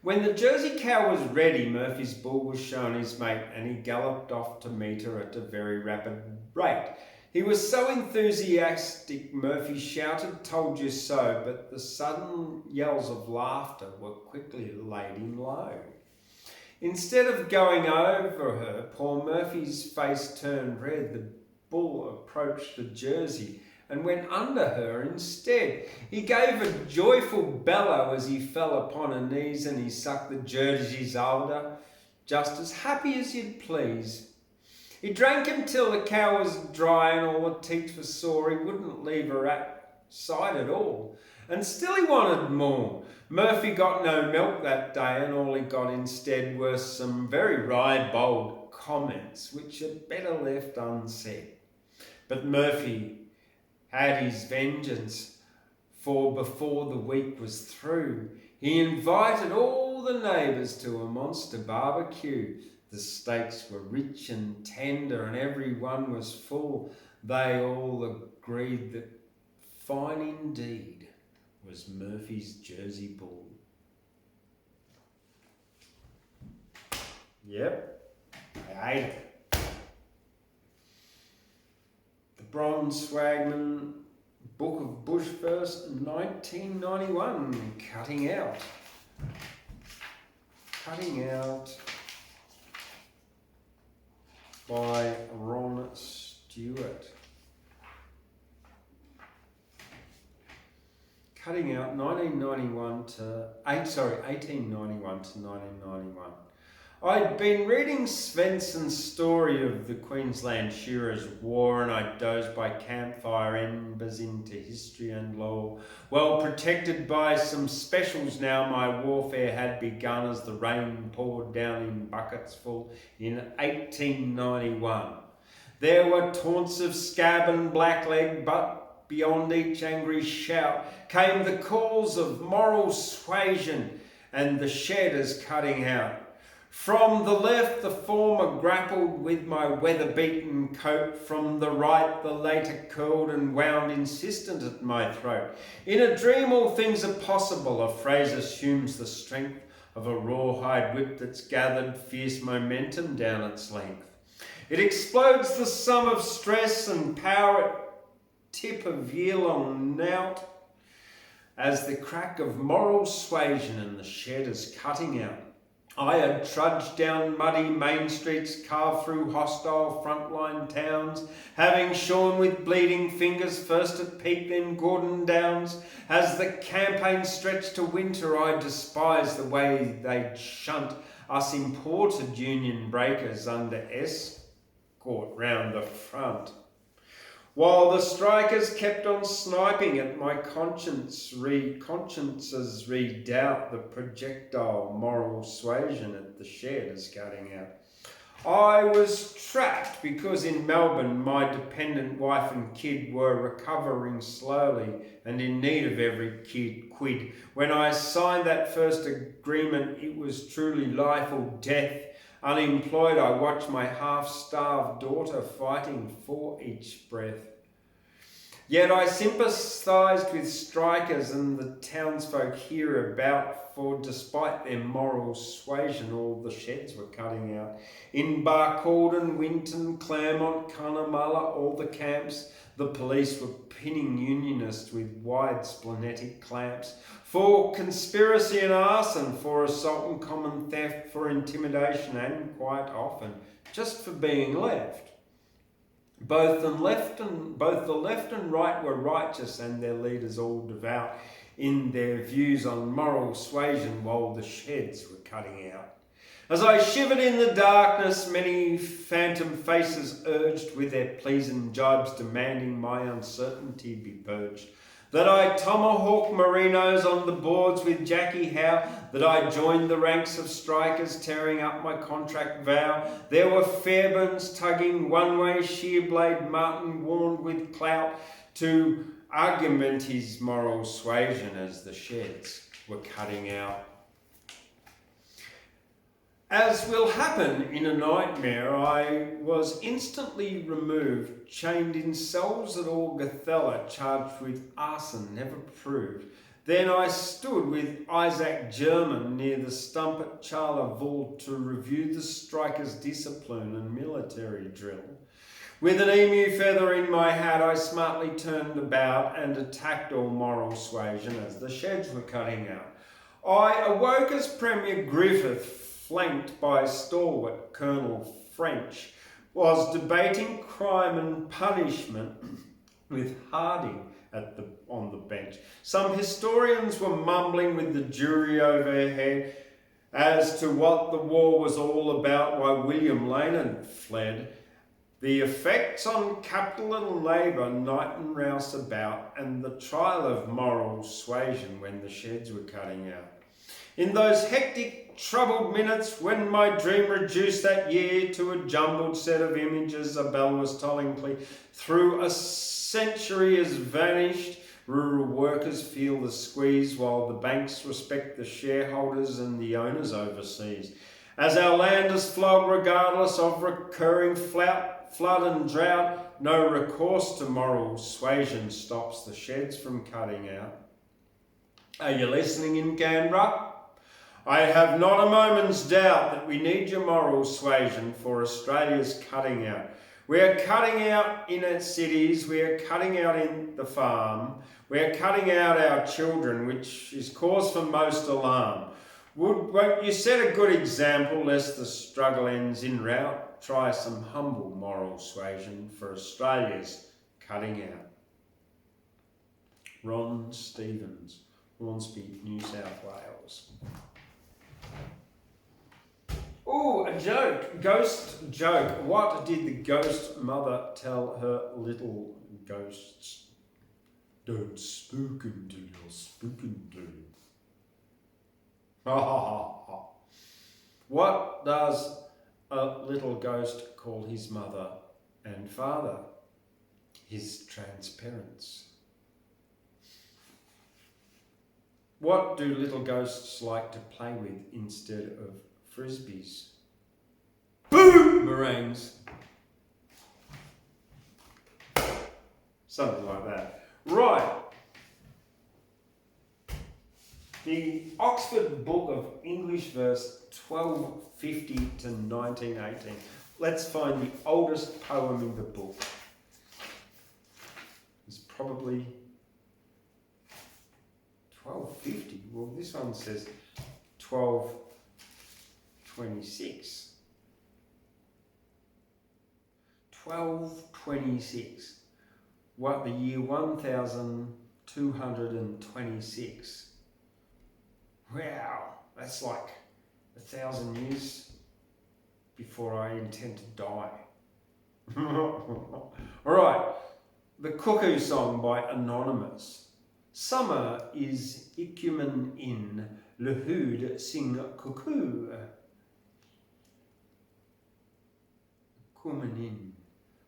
When the Jersey cow was ready, Murphy's bull was shown his mate, and he galloped off to meet her at a very rapid rate. He was so enthusiastic, Murphy shouted, "Told you so," but the sudden yells of laughter were quickly laid him low. Instead of going over her, poor Murphy's face turned red. The bull approached the Jersey and went under her instead. He gave a joyful bellow as he fell upon her knees, and he sucked the Jersey's udder, just as happy as you'd please. He drank him till the cow was dry and all the teats were sore. He wouldn't leave her at sight at all, and still he wanted more. Murphy got no milk that day, and all he got instead were some very ribald comments which are better left unsaid. But Murphy had his vengeance, for before the week was through, he invited all the neighbours to a monster barbecue. The steaks were rich and tender, and every one was full. They all agreed that fine indeed was Murphy's Jersey bull. Yep, I ate it. Bronze Swagman, Book of Bush Verse, 1991, Cutting Out. Cutting Out by Ron Stewart. Cutting Out 1891 to 1991. I'd been reading Svensson's story of the Queensland Shearers' War, and I dozed by campfire embers into history and lore. Well protected by some specials now, my warfare had begun as the rain poured down in buckets full in 1891. There were taunts of scab and blackleg, but beyond each angry shout came the calls of moral suasion and the shedders cutting out. From the left, the former grappled with my weather-beaten coat. From the right, the later curled and wound insistent at my throat. In a dream, all things are possible. A phrase assumes the strength of a rawhide whip that's gathered fierce momentum down its length. It explodes the sum of stress and power at tip of year-long knout as the crack of moral suasion and the shedders cutting out. I had trudged down muddy main streets, carved through hostile frontline towns, having shorn with bleeding fingers, first at Peak, then Gordon Downs. As the campaign stretched to winter, I despised the way they'd shunt us imported union breakers under escort round the front. While the strikers kept on sniping at my consciences redoubt the projectile moral suasion at the shedders cutting out. I was trapped because in Melbourne my dependent wife and kid were recovering slowly and in need of every quid. When I signed that first agreement, it was truly life or death. Unemployed, I watched my half-starved daughter fighting for each breath. Yet I sympathised with strikers and the townsfolk hereabout, for despite their moral suasion, all the sheds were cutting out. In Barcaldine, Winton, Claremont, Cunnamulla, all the camps, the police were pinning unionists with wide splenetic clamps for conspiracy and arson, for assault and common theft, for intimidation, and quite often just for being left. Both the left and right were righteous, and their leaders all devout in their views on moral suasion, while the sheds were cutting out. As I shivered in the darkness, many phantom faces urged with their pleas and jibes, demanding my uncertainty be purged. That I tomahawk merinos on the boards with Jackie Howe, that I joined the ranks of strikers tearing up my contract vow. There were Fairburns tugging one-way sheer-blade Martin warned with clout to argument his moral suasion as the sheds were cutting out. As will happen in a nightmare, I was instantly removed, chained in cells at Augathella, charged with arson never proved. Then I stood with Isaac German near the stump at Charleville to review the strikers' discipline and military drill. With an emu feather in my hat, I smartly turned about and attacked all moral suasion as the sheds were cutting out. I awoke as Premier Griffith, flanked by stalwart Colonel French, was debating crime and punishment with Harding on the bench. Some historians were mumbling with the jury overhead as to what the war was all about, why William Lane had fled, the effects on capital and labour, night and rouse about, and the trial of moral suasion when the sheds were cutting out. In those hectic, troubled minutes when my dream reduced that year to a jumbled set of images, a bell was tolling clear. Through a century has vanished, rural workers feel the squeeze, while the banks respect the shareholders and the owners overseas. As our land is flogged regardless of recurring flood and drought, no recourse to moral suasion stops the sheds from cutting out. Are you listening in Canberra? I have not a moment's doubt that we need your moral suasion for Australia's cutting out. We are cutting out inner cities. We are cutting out in the farm. We are cutting out our children, which is cause for most alarm. Won't you set a good example, lest the struggle ends in rout? Try some humble moral suasion for Australia's cutting out. Ron Stevens, Hornsby, New South Wales. Ooh, a joke. Ghost joke. What did the ghost mother tell her little ghosts? Don't spook until you're spoken to. Ha ha ha ha. What does a little ghost call his mother and father? His transparents. What do little ghosts like to play with instead of frisbees? Boomerangs. Something like that. Right. The Oxford Book of English Verse, 1250 to 1918. Let's find the oldest poem in the book. It's probably 1250. Well, this one says 1226. 1226. What, the year 1226. Wow, that's like 1,000 years before I intend to die. All right, the Cuckoo Song by Anonymous. Summer is icumen in, Lehud sing cuckoo. Cumin in.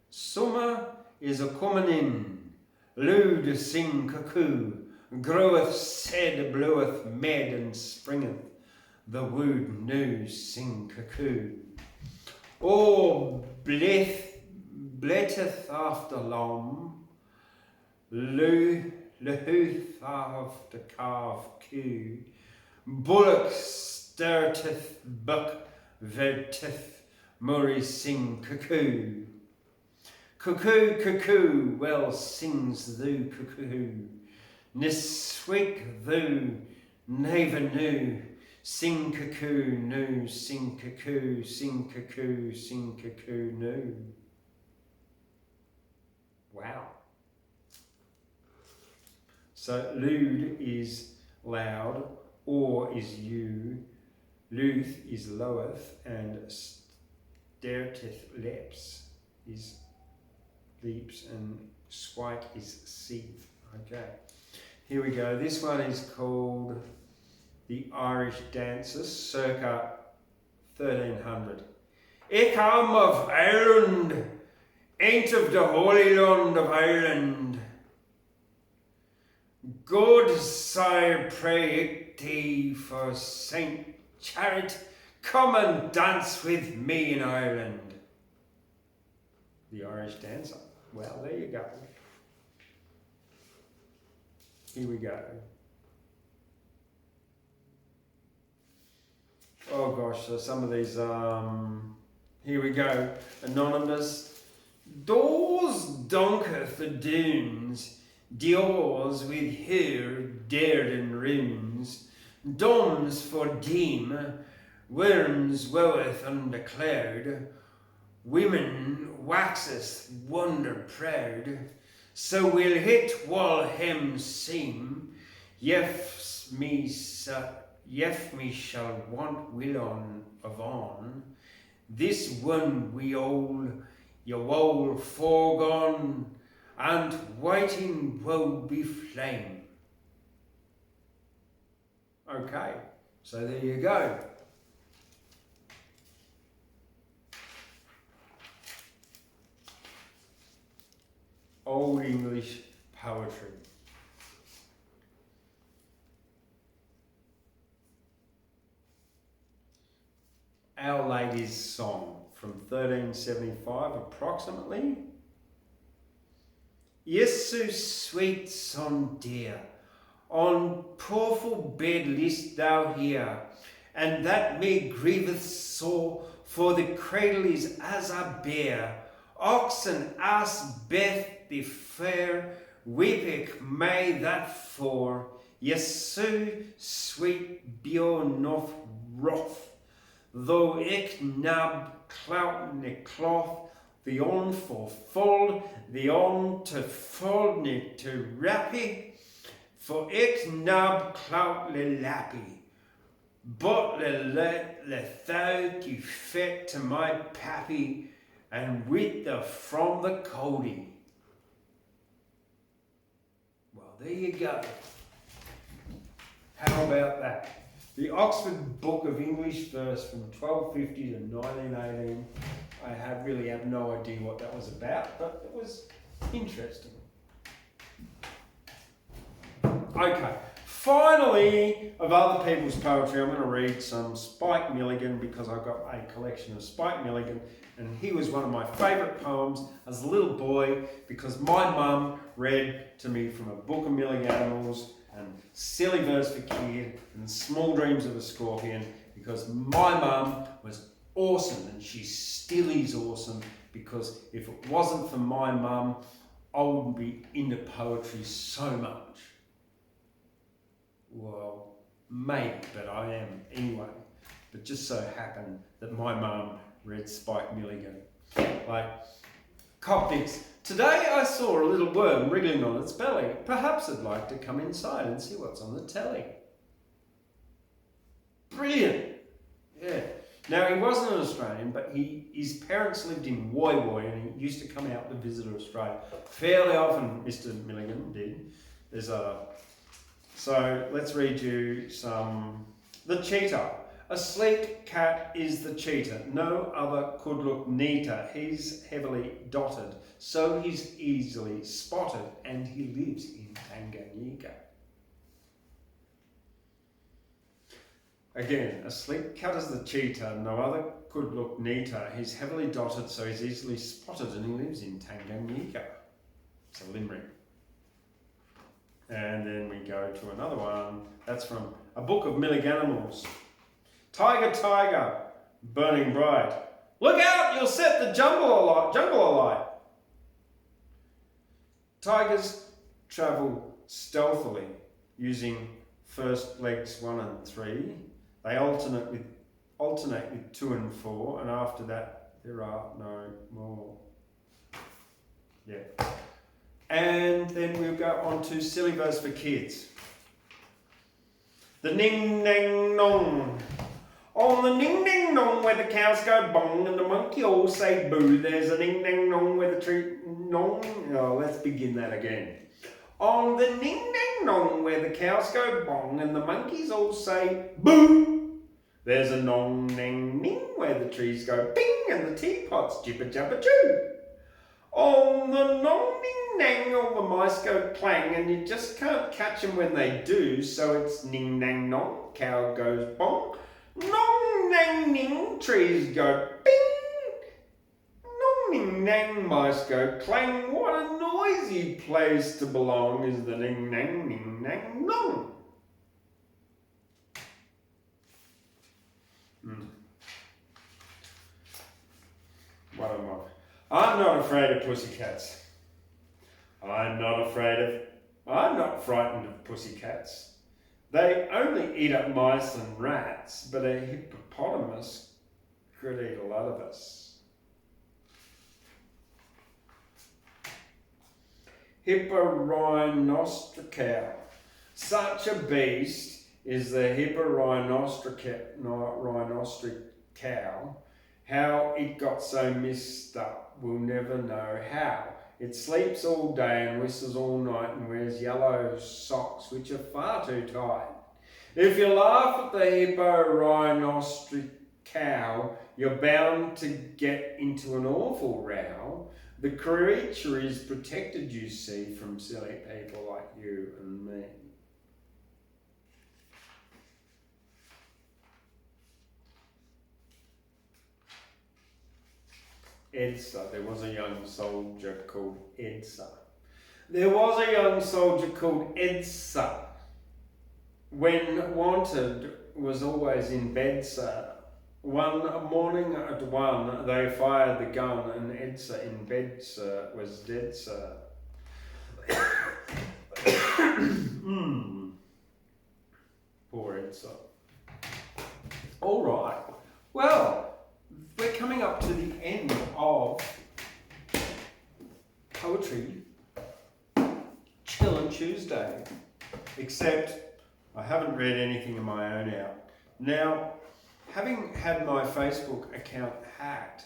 Summer is a cumin in, Lude sing cuckoo. Groweth said, bloweth med, and springeth the wooed new sing cuckoo. Oh, bletteth after lom, lehooth after calf coo, bullock stirteth buck, verteth murray sing cuckoo. Cuckoo, cuckoo, well sings thou cuckoo. Niswig thou, never knew. Sing cuckoo, no, sing cuckoo, sing cuckoo, sing cuckoo, no. Wow. So lewd is loud, or is you, luth is loweth, and stertith leps is leaps, and swike is seeth. Okay. Here we go. This one is called The Irish Dancers, circa 1300. I come of Ireland, ain't of the Holy Land of Ireland. God sire pray thee for Saint Charit, come and dance with me in Ireland. The Irish Dancer. Well, there you go. Here we go. Oh gosh, so some of these, here we go. Anonymous. Doors donketh the dunes, Diors with her dared and runes, Doms for deem, worms woweth under cloud, women waxeth wonder proud. So we'll hit while hem seem, yef me shall want will on of on. This one we all, your all foregone, and waiting woe be flame. Okay, so there you go. Old English poetry. Our Lady's Song from 1375 approximately. Yesu sweet son dear, on poorful bed list thou here, and that me grieveth sore, for the cradle is as a bear, Ox and ass beth the fair, weepik may that for, Yesu sweet bio nof roth, though ik nab clout ne cloth, the on for fold, the on to fold ne to rappy, for ik nab clout le lappy, but le thou ki fet to my pappy, and with the from the Cody. Well, there you go. How about that? The Oxford Book of English Verse from 1250 to 1918. I really have no idea what that was about, but it was interesting. Okay, finally, of other people's poetry, I'm going to read some Spike Milligan because I've got a collection of Spike Milligan, and he was one of my favourite poems as a little boy because my mum read to me from a book of Milligan Animals and Silly Verse for Kid and Small Dreams of a Scorpion, because my mum was awesome, and she still is awesome, because if it wasn't for my mum, I wouldn't be into poetry so much. Well, maybe, but I am anyway. But just so happened that my mum read Spike Milligan. Like, Coptics. Today I saw a little worm wriggling on its belly. Perhaps it'd like to come inside and see what's on the telly. Brilliant. Yeah. Now, he wasn't an Australian, but his parents lived in Woy Woy, and he used to come out to visit Australia fairly often. Mr. Milligan did. So let's read you some. The cheetah. A sleek cat is the cheetah. No other could look neater. He's heavily dotted, so he's easily spotted, and he lives in Tanganyika. Again, a sleek cat is the cheetah. No other could look neater. He's heavily dotted, so he's easily spotted, and he lives in Tanganyika. It's a limerick. And then we go to another one. That's from a book of Milligan Animals. Tiger, tiger, burning bright. Look out, you'll set the jungle alight. Tigers travel stealthily using first legs 1 and 3. They alternate with 2 and 4, and after that there are no more. Yeah. And then we'll go on to Silly Verse for Kids. The ning nang nong. On the ning nang nong where the cows go bong and the monkey all say boo, there's a ning nang nong where the tree nong. Oh, let's begin that again. On the ning nang nong where the cows go bong and the monkeys all say boo, there's a nong nang ning where the trees go bing and the teapots jibber jabber choo. On the nong ning nang all the mice go clang, and you just can't catch them when they do, so it's ning nang nong, cow goes bong, nong nang ning, trees go bing, nong ning nang, mice go clang. What a noisy place to belong is the ning nang nong. What am I? I'm not afraid of pussycats. I'm not frightened of pussycats. They only eat up mice and rats, but a hippopotamus could eat a lot of us. Hipporhinostricale. Such a beast is the hipporhinostricale. How it got so messed up, we'll never know how. It sleeps all day and whistles all night and wears yellow socks which are far too tight. If you laugh at the hipporhinostricale, you're bound to get into an awful row. The creature is protected, you see, from silly people like you and me. Edsa. There was a young soldier called Edsa. When wanted, was always in bed, sir. One morning at 1, they fired the gun, and Edsa in bed, sir, was dead, sir. Poor Edsa. All right. Well, we're coming up to the end of Poetry Chillin Tuesday. Except I haven't read anything of my own out. Now, having had my Facebook account hacked,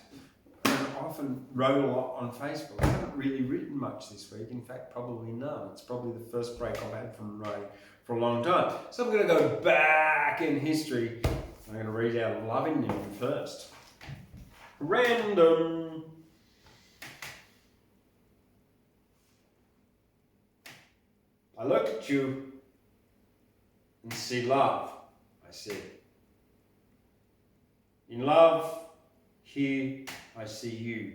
and often wrote a lot on Facebook, I haven't really written much this week. In fact, probably none. It's probably the first break I've had from writing for a long time. So I'm going to go back in history. I'm going to read out Loving You first. Random. I look at you and see love, I said. In love, here I see you.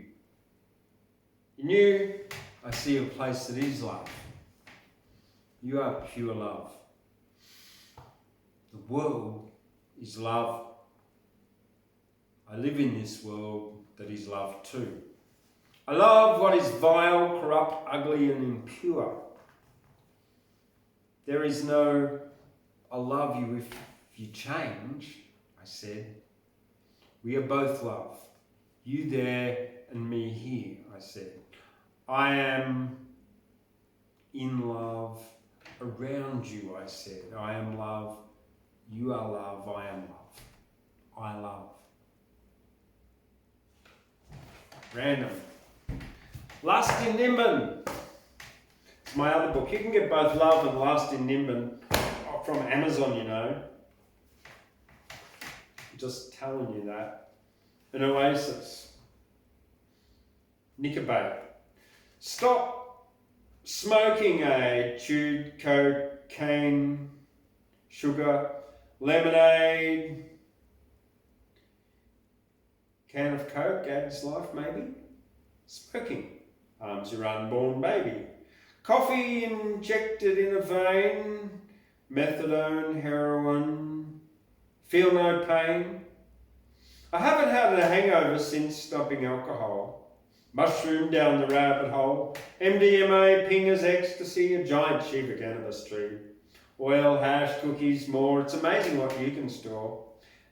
In you, I see a place that is love. You are pure love. The world is love. I live in this world that is love too. I love what is vile, corrupt, ugly, and impure. There is no, I love you if you change, I said. We are both love. You there and me here, I said. I am in love around you, I said. I am love. You are love. I am love. I love. Random. Lust in Nimbin. It's my other book. You can get both Love and Lust in Nimbin from Amazon, you know. Just telling you that. An Oasis. Nickelback. Stop smoking, chewed cocaine, sugar, lemonade, can of Coke adds life maybe. Smoking harms your unborn baby. Coffee injected in a vein, methadone, heroin, feel no pain. I haven't had a hangover since stopping alcohol. Mushroom down the rabbit hole. MDMA, pingers, ecstasy, a giant Shiva cannabis tree. Oil, hash, cookies, more. It's amazing what you can store.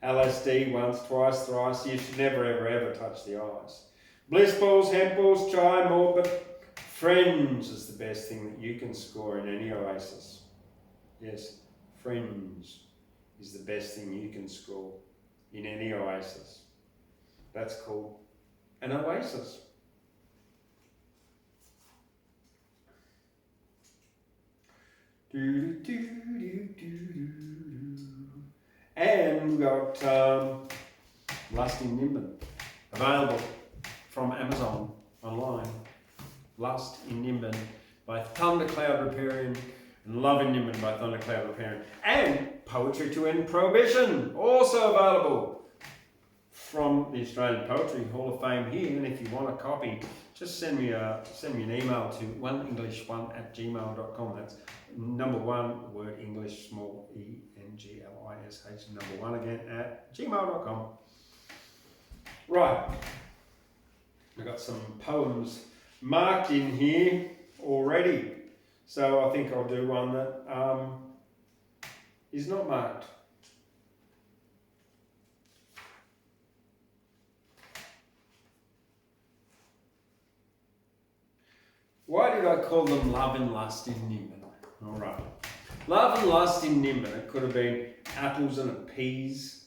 LSD once, twice, thrice. You should never, ever, ever touch the ice. Bliss balls, hemp balls, try more, but Friends is the best thing that you can score in any Oasis. Yes, Friends is the best thing you can score in any Oasis. That's called an Oasis. And we've got Lust in Nimbin, available from Amazon online. Lust in Nimbin by Thundercloud Repairian and Love in Nimbin by Thundercloud Repairian. And Poetry to End Prohibition, also available from the Australian Poetry Hall of Fame here. And if you want a copy, just send me an email to oneenglish1@gmail.com. That's number one, word English, small ENGLISH, number one again, at gmail.com. Right, I've got some poems marked in here already. So I think I'll do one that is not marked. Why did I call them Love and Lust in Nimbin? All right. Love and Lust in Nimbin. It could have been apples and a peas,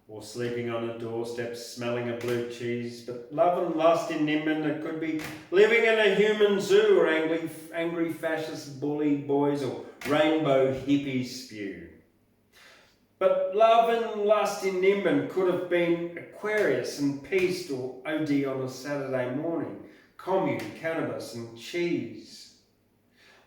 or sleeping on a doorstep smelling of blue cheese. But love and lust in Nimbin, it could be living in a human zoo, or angry fascist bully boys, or rainbow hippie spew. But love and lust in Nimbin could have been Aquarius and Peace, or OD on a Saturday morning, commune, cannabis and cheese.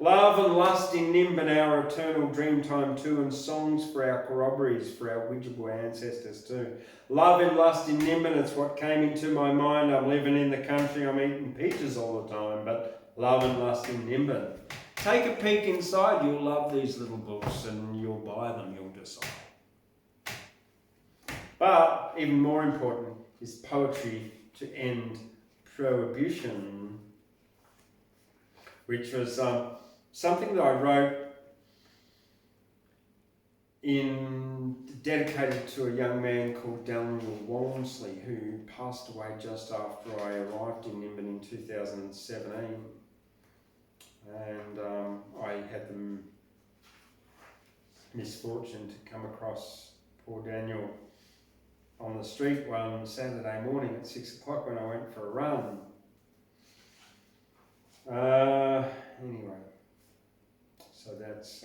Love and lust in Nimbin, our eternal dream time too, and songs for our corroborees, for our Widjaboo ancestors too. Love and lust in Nimbin, it's what came into my mind. I'm living in the country, I'm eating peaches all the time, but love and lust in Nimbin. Take a peek inside, you'll love these little books and you'll buy them, you'll decide. But even more important is poetry to end prohibition, which was something that I wrote dedicated to a young man called Daniel Walmsley, who passed away just after I arrived in Nimbin in 2017. And I had the misfortune to come across poor Daniel on the street one Saturday morning at 6 o'clock when I went for a run. Anyway, so that's,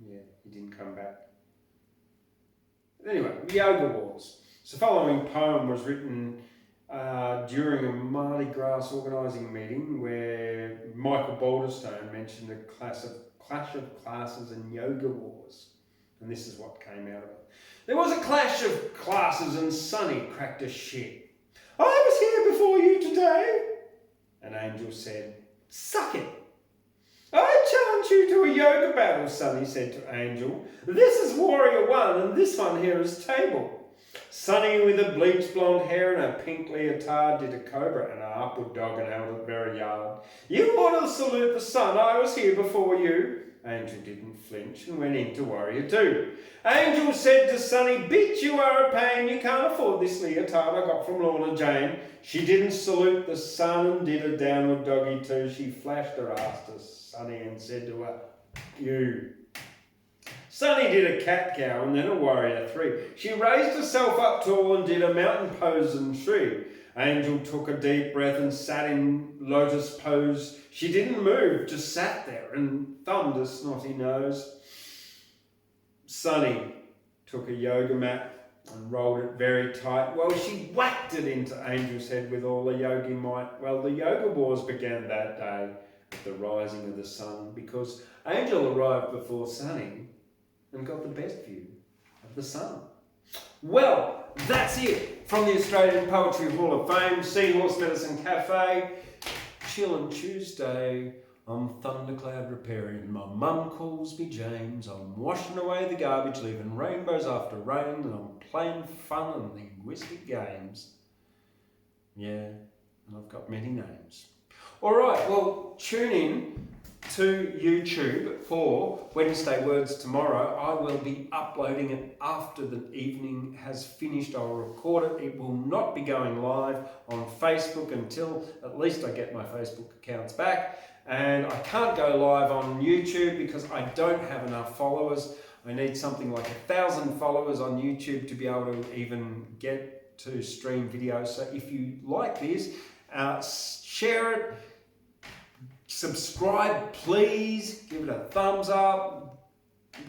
yeah, he didn't come back. Anyway, Yoga Wars. So the following poem was written during a Mardi Gras organising meeting where Michael Balderstone mentioned a clash of classes and yoga wars. And this is what came out of it. There was a clash of classes and Sonny cracked a shit. I was here before you today. And Angel said, suck it. I challenge you to a yoga battle, Sonny said to Angel. This is Warrior 1 and this one here is Table. Sonny with a bleached blonde hair and a pink leotard did a cobra and an upward dog and held it very hard. You ought to salute the sun, I was here before you. Angel didn't flinch and went into Warrior 2. Angel said to Sonny, bitch, you are a pain, you can't afford this leotard I got from Lorna Jane. She didn't salute the sun and did a downward doggy too. She flashed her ass to Sonny and said to her, you. Sonny did a cat cow and then a Warrior 3. She raised herself up tall and did a mountain pose and shriek. Angel took a deep breath and sat in lotus pose. She didn't move, just sat there and thumbed a snotty nose. Sonny took a yoga mat and rolled it very tight. Well, she whacked it into Angel's head with all the yogi might. Well, the yoga wars began that day at the rising of the sun because Angel arrived before Sonny and got the best view of the sun. Well, that's it from the Australian Poetry Hall of Fame, Seahorse Medicine Cafe, Chillin Tuesday. I'm Thundercloud Repairian. My mum calls me James. I'm washing away the garbage, leaving rainbows after rain, and I'm playing fun and linguistic games. Yeah, and I've got many names. All right, well, tune in to YouTube for Wednesday Words tomorrow. I will be uploading it after the evening has finished. I'll record it. It will not be going live on Facebook until at least I get my Facebook accounts back. And I can't go live on YouTube because I don't have enough followers. I need something like 1,000 followers on YouTube to be able to even get to stream videos. So if you like this, share it. Subscribe, please. Give it a thumbs up.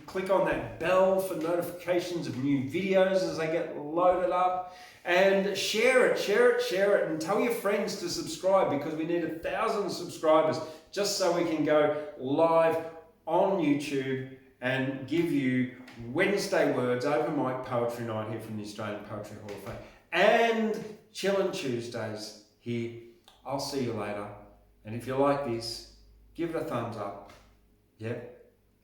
Click on that bell for notifications of new videos as they get loaded up. And share it, and tell your friends to subscribe because we need 1,000 subscribers just so we can go live on YouTube and give you Wednesday Words over mic poetry night here from the Australian Poetry Hall of Fame and Chillin Tuesdays here. I'll see you later. And if you like this, give it a thumbs up. Yep.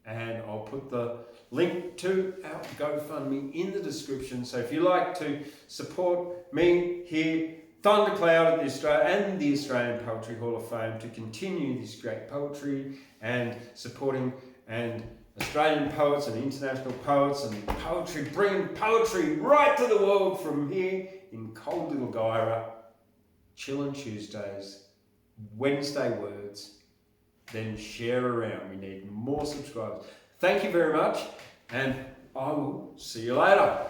And I'll put the link to our GoFundMe in the description. So if you like to support me here, Thundercloud and the Australian Poetry Hall of Fame to continue this great poetry and supporting and Australian poets and international poets and poetry, bringing poetry right to the world from here in cold little Guyra, Chillin Tuesdays, Wednesday Words, then share around. We need more subscribers. Thank you very much, and I will see you later.